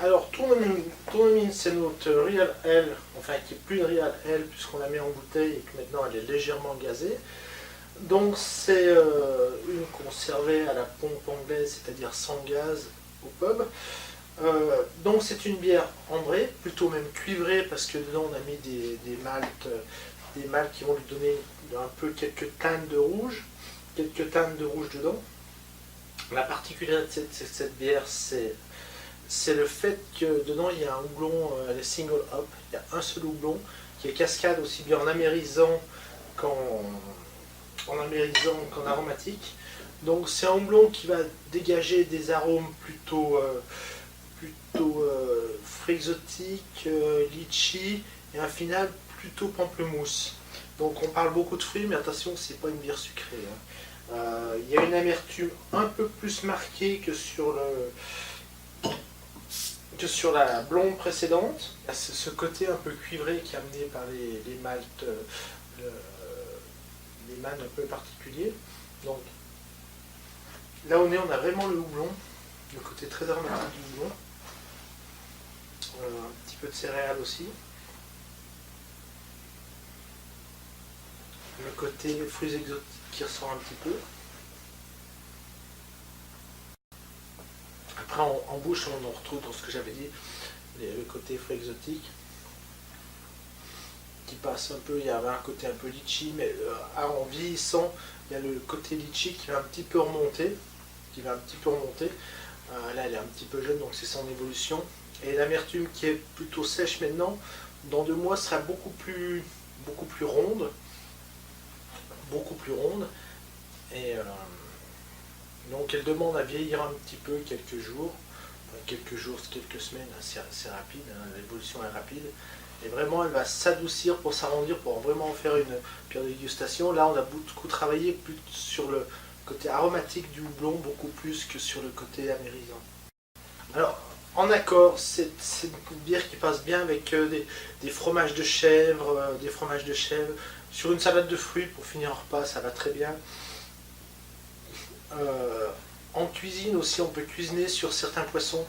Alors, Tournemine, c'est notre Real Ale, enfin qui est plus une Real Ale puisqu'on la met en bouteille et que maintenant elle est légèrement gazée. Donc c'est une conservée à la pompe anglaise, c'est-à-dire sans gaz au pub. Donc c'est une bière ambrée, plutôt même cuivrée parce que dedans on a mis des maltes qui vont lui donner un peu quelques teintes de rouge, dedans. La particularité de cette bière, c'est le fait que dedans il y a un houblon, les single hop, il y a un seul houblon qui est cascade aussi bien en amérisant qu'en aromatique. Donc c'est un houblon qui va dégager des arômes plutôt fruits exotiques, litchi et un final plutôt pamplemousse. Donc on parle beaucoup de fruits, mais attention, c'est pas une bière sucrée. Il y a une amertume un peu plus marquée que sur la blonde précédente. C'est ce côté un peu cuivré qui est amené par les maltes, les maltes un peu particuliers. Donc là on a vraiment le houblon, le côté très aromatique du houblon. Un petit peu de céréales aussi. Le côté fruits exotiques qui ressort un petit peu. Après en bouche on retrouve dans ce que j'avais dit le côté fruits exotiques qui passe un peu, il y avait un côté un peu litchi, mais en vieillissant il y a le côté litchi qui va un petit peu remonter, là elle est un petit peu jeune donc c'est son évolution, et l'amertume qui est plutôt sèche maintenant, dans 2 mois sera beaucoup plus ronde, et donc elle demande à vieillir un petit peu quelques jours, quelques semaines, c'est rapide, hein, l'évolution est rapide. Et vraiment elle va s'adoucir pour s'arrondir, pour vraiment en faire une bière de dégustation. Là on a beaucoup travaillé plus sur le côté aromatique du houblon, beaucoup plus que sur le côté amérisant. Alors en accord, c'est une bière qui passe bien avec des fromages de chèvre, sur une salade de fruits pour finir un repas, ça va très bien. En cuisine aussi, on peut cuisiner sur certains poissons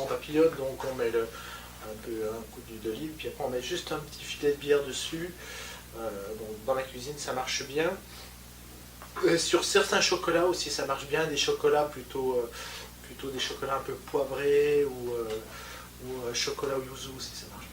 papillotes, donc on met un coup d'huile d'olive, puis après on met juste un petit filet de bière dessus. Donc dans la cuisine ça marche bien. Et sur certains chocolats aussi ça marche bien, des chocolats plutôt des chocolats un peu poivrés ou chocolat au yuzu aussi ça marche bien.